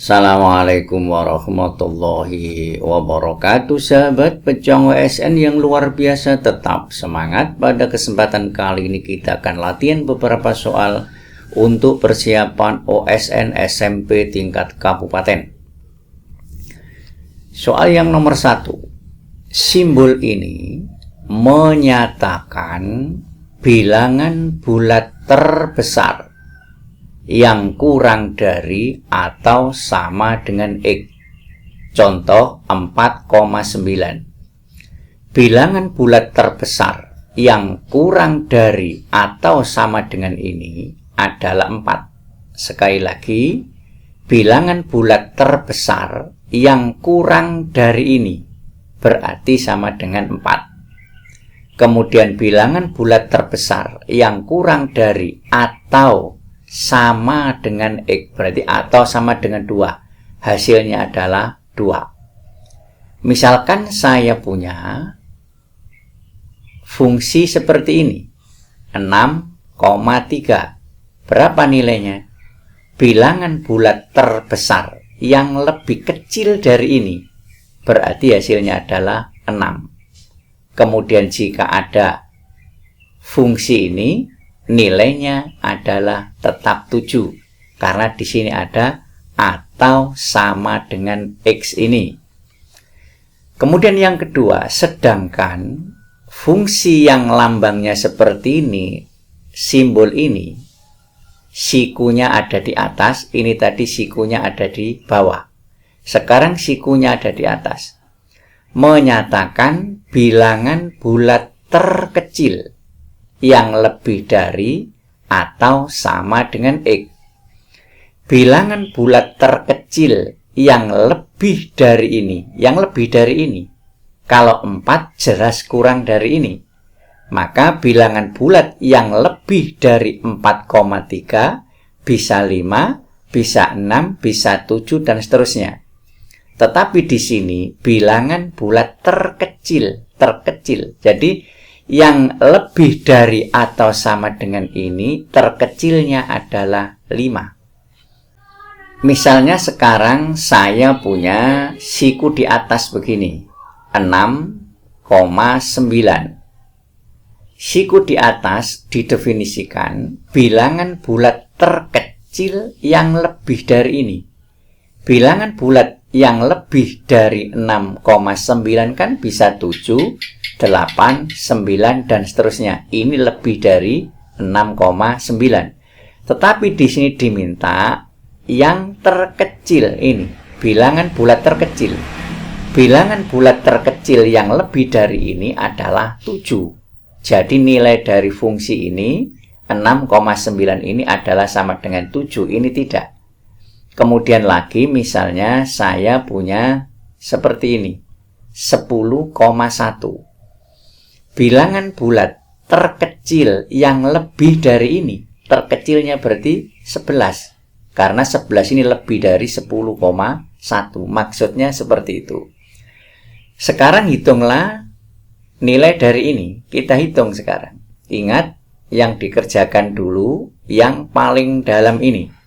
Assalamualaikum warahmatullahi wabarakatuh. Sahabat pejong OSN yang luar biasa, tetap semangat. Pada kesempatan kali ini kita akan latihan beberapa soal untuk persiapan OSN SMP tingkat kabupaten. Soal yang nomor 1. Simbol ini menyatakan bilangan bulat terbesar yang kurang dari atau sama dengan X. Contoh 4,9. Bilangan bulat terbesar yang kurang dari atau sama dengan ini adalah 4. Sekali lagi, bilangan bulat terbesar yang kurang dari ini berarti sama dengan 4. Kemudian bilangan bulat terbesar yang kurang dari atau sama dengan X, berarti atau sama dengan 2. Hasilnya adalah 2. Misalkan saya punya fungsi seperti ini, 6,3. Berapa nilainya? Bilangan bulat terbesar yang lebih kecil dari ini, berarti hasilnya adalah 6. Kemudian jika ada fungsi ini, nilainya adalah tetap 7 karena di sini ada atau sama dengan X ini. Kemudian yang kedua, sedangkan fungsi yang lambangnya seperti ini, simbol ini, sikunya ada di atas, ini tadi sikunya ada di bawah. Sekarang sikunya ada di atas. Menyatakan bilangan bulat terkecil yang lebih dari atau sama dengan X. Bilangan bulat terkecil yang lebih dari ini, kalau 4 jelas kurang dari ini. Maka bilangan bulat yang lebih dari 4,3 bisa 5, bisa 6, bisa 7 dan seterusnya. Tetapi di sini bilangan bulat terkecil. Jadi yang lebih dari atau sama dengan ini, terkecilnya adalah 5. Misalnya sekarang saya punya siku di atas begini, 6,9. Siku di atas didefinisikan bilangan bulat terkecil yang lebih dari ini. Bilangan bulat yang lebih dari 6,9 kan bisa 7, 8, 9 dan seterusnya. Ini lebih dari 6,9. Tetapi di sini diminta yang terkecil ini, bilangan bulat terkecil. Bilangan bulat terkecil yang lebih dari ini adalah 7. Jadi nilai dari fungsi ini 6,9 ini adalah sama dengan 7. Ini tidak. Kemudian lagi misalnya saya punya seperti ini, 10,1. Bilangan bulat terkecil yang lebih dari ini, terkecilnya berarti 11. Karena 11 ini lebih dari 10,1. Maksudnya seperti itu. Sekarang hitunglah nilai dari ini. Kita hitung sekarang. Ingat, yang dikerjakan dulu yang paling dalam ini.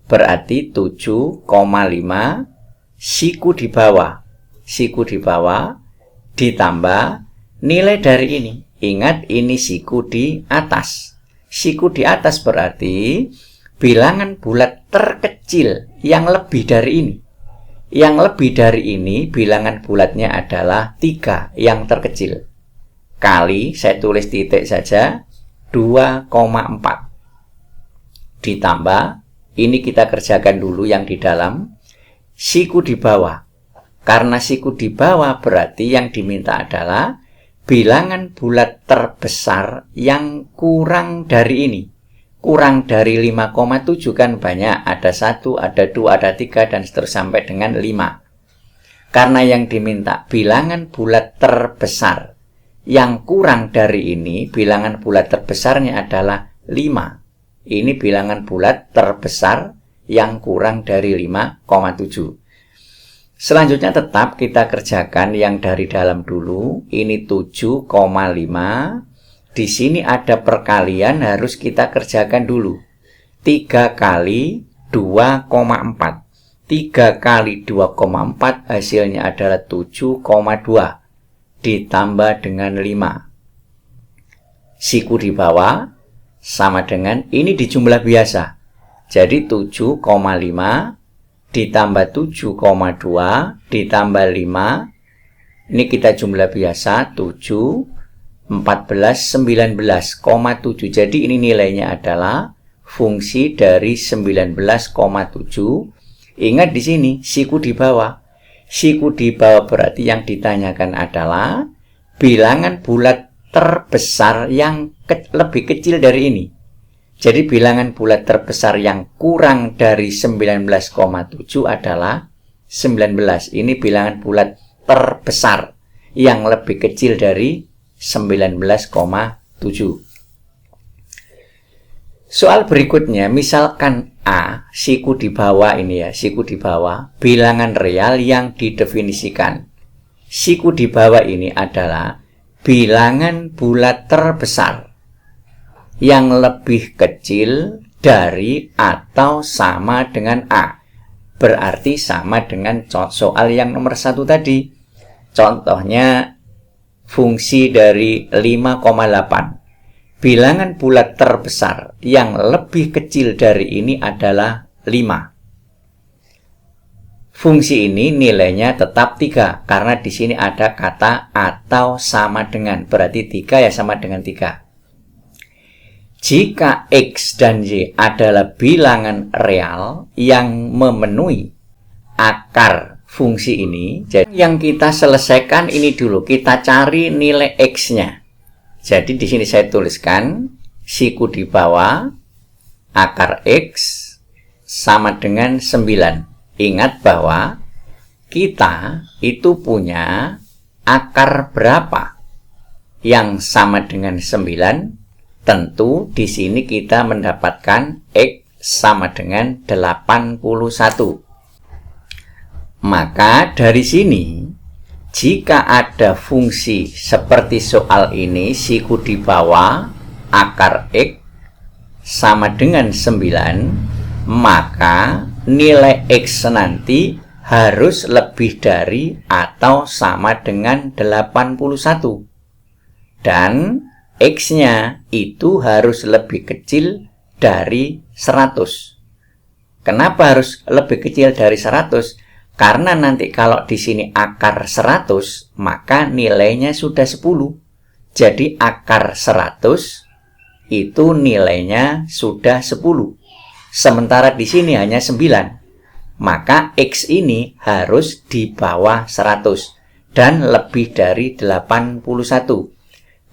Berarti 7,5 siku di bawah. Siku di bawah ditambah nilai dari ini. Ingat, ini siku di atas. Siku di atas berarti bilangan bulat terkecil yang lebih dari ini. Yang lebih dari ini bilangan bulatnya adalah 3 yang terkecil. Kali, saya tulis titik saja, 2,4. Ditambah, ini kita kerjakan dulu yang di dalam, siku di bawah. Karena siku di bawah berarti yang diminta adalah bilangan bulat terbesar yang kurang dari ini. Kurang dari 5,7 kan banyak. Ada 1, ada 2, ada 3, dan seterusnya sampai dengan 5. Karena yang diminta bilangan bulat terbesar yang kurang dari ini, bilangan bulat terbesarnya adalah 5. Ini bilangan bulat terbesar yang kurang dari 5,7. Selanjutnya tetap kita kerjakan yang dari dalam dulu. Ini 7,5. Di sini ada perkalian, harus kita kerjakan dulu. 3 kali 2,4. 3 kali 2,4 hasilnya adalah 7,2 ditambah dengan 5. Siku di bawah sama dengan ini di jumlah biasa. Jadi 7,5 ditambah 7,2 ditambah 5. Ini kita jumlah biasa 7, 14, 19,7. Jadi ini nilainya adalah fungsi dari 19,7. Ingat di sini siku di bawah. Siku di bawah berarti yang ditanyakan adalah bilangan bulat terbesar yang lebih kecil dari ini. Jadi bilangan bulat terbesar yang kurang dari 19,7 adalah 19. Ini bilangan bulat terbesar yang lebih kecil dari 19,7. Soal berikutnya, misalkan A, siku di bawah ini ya, siku di bawah, bilangan real yang didefinisikan. Siku di bawah ini adalah bilangan bulat terbesar yang lebih kecil dari atau sama dengan A. Berarti sama dengan soal yang nomor 1 tadi. Contohnya, fungsi dari 5,8. Bilangan bulat terbesar yang lebih kecil dari ini adalah 5. Fungsi ini nilainya tetap 3 karena di sini ada kata atau sama dengan. Berarti 3 ya sama dengan 3. Jika X dan Y adalah bilangan real yang memenuhi akar fungsi ini, jadi yang kita selesaikan ini dulu, kita cari nilai X-nya. Jadi di sini saya tuliskan siku di bawah akar X sama dengan 9. Ingat bahwa kita itu punya akar berapa yang sama dengan 9. Tentu di sini kita mendapatkan X sama dengan 81. Maka dari sini jika ada fungsi seperti soal ini, siku di bawah akar X sama dengan 9, maka nilai X nanti harus lebih dari atau sama dengan 81. Dan X-nya itu harus lebih kecil dari 100. Kenapa harus lebih kecil dari 100? Karena nanti kalau di sini akar 100, maka nilainya sudah 10. Jadi akar 100 itu nilainya sudah 10. Sementara di sini hanya 9. Maka X ini harus di bawah 100 dan lebih dari 81.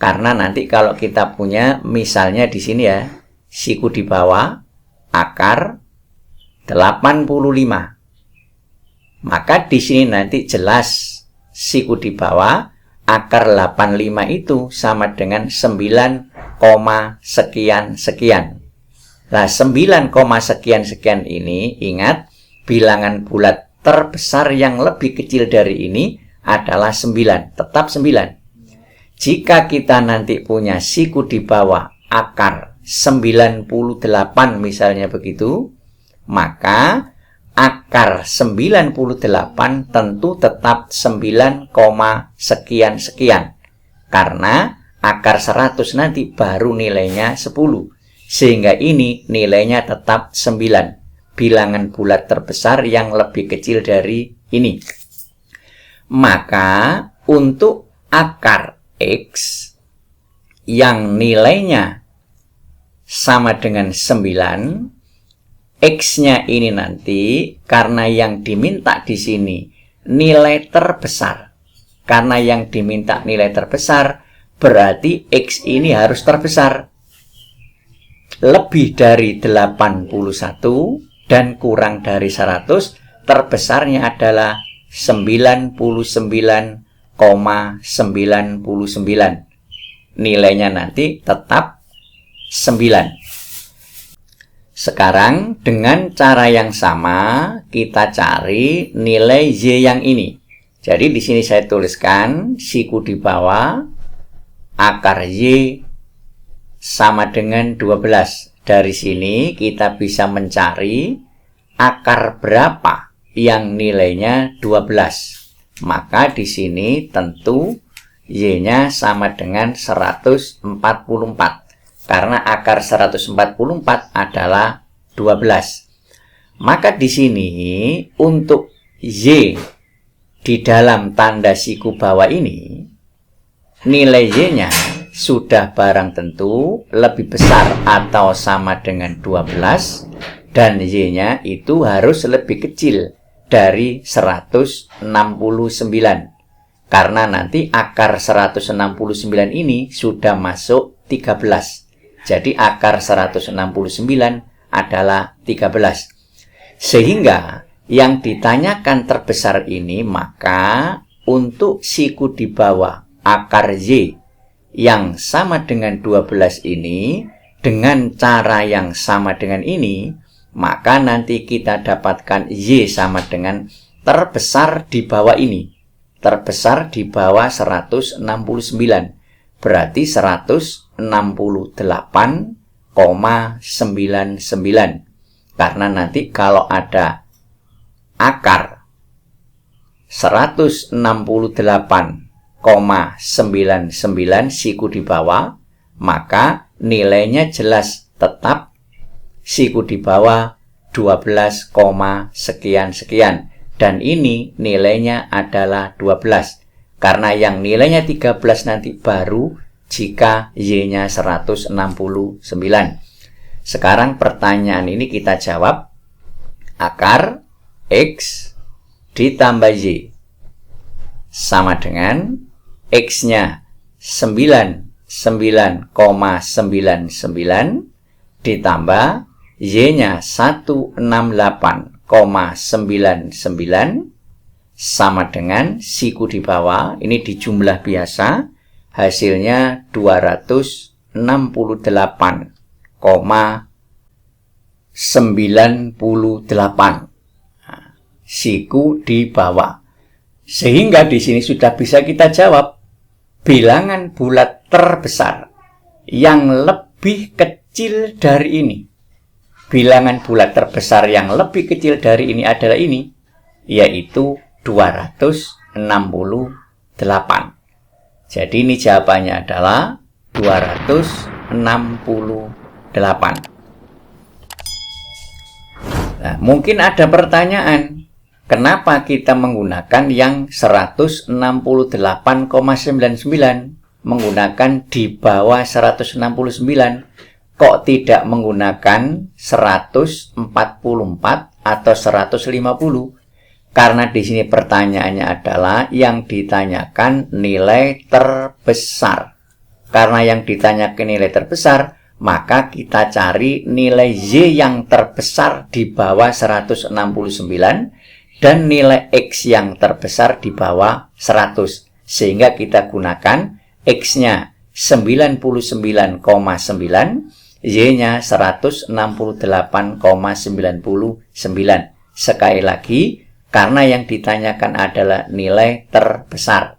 Karena nanti kalau kita punya misalnya di sini ya, siku di bawah akar 85. Maka di sini nanti jelas siku di bawah akar 85 itu sama dengan 9, sekian sekian. Nah, 9, sekian sekian ini ingat bilangan bulat terbesar yang lebih kecil dari ini adalah 9, tetap 9. Jika kita nanti punya siku di bawah akar 98 misalnya begitu, maka akar 98 tentu tetap 9, sekian sekian. Karena akar 100 nanti baru nilainya 10. Sehingga ini nilainya tetap 9. Bilangan bulat terbesar yang lebih kecil dari ini. Maka untuk akar X yang nilainya sama dengan 9, X-nya ini nanti karena yang diminta di sini nilai terbesar. Karena yang diminta nilai terbesar berarti X ini harus terbesar. Lebih dari 81 dan kurang dari 100, terbesarnya adalah 99,99. Nilainya nanti tetap 9. Sekarang dengan cara yang sama kita cari nilai Y yang ini. Jadi di sini saya tuliskan siku di bawah akar Y sama dengan 12. Dari sini kita bisa mencari akar berapa yang nilainya 12. Maka di sini tentu Y-nya sama dengan 144. Karena akar 144 adalah 12. Maka di sini untuk Y di dalam tanda siku bawah ini, nilai Y-nya sudah barang tentu lebih besar atau sama dengan 12, dan Y-nya itu harus lebih kecil dari 169. Karena nanti akar 169 ini sudah masuk 13. Jadi akar 169 adalah 13. Sehingga yang ditanyakan terbesar ini, maka untuk siku di bawah akar Y yang sama dengan 12 ini, dengan cara yang sama dengan ini, maka nanti kita dapatkan Y sama dengan terbesar di bawah ini. Terbesar di bawah 169. Berarti 168,99. Karena nanti kalau ada akar 168,99 siku di bawah, maka nilainya jelas tetap siku di bawah 12, sekian. Dan ini nilainya adalah 12. Karena yang nilainya 13 nanti baru jika Y-nya 169. Sekarang pertanyaan ini kita jawab. Akar X ditambah Y sama dengan X-nya 99,99 ditambah Y-nya 168,99 sama dengan siku di bawah. Ini di jumlah biasa. Hasilnya 268,98 siku di bawah. Sehingga di sini sudah bisa kita jawab bilangan bulat terbesar yang lebih kecil dari ini. Bilangan bulat terbesar yang lebih kecil dari ini adalah ini, yaitu 268. Jadi ini jawabannya adalah 268. Nah, mungkin ada pertanyaan, kenapa kita menggunakan yang 168,99, menggunakan di bawah 169, kok tidak menggunakan 144 atau 150? Karena di sini pertanyaannya adalah yang ditanyakan nilai terbesar. Karena yang ditanyakan nilai terbesar, maka kita cari nilai Y yang terbesar di bawah 169 dan nilai X yang terbesar di bawah 100. Sehingga kita gunakan X-nya 99,9, Y-nya 168,99. Sekali lagi, karena yang ditanyakan adalah nilai terbesar.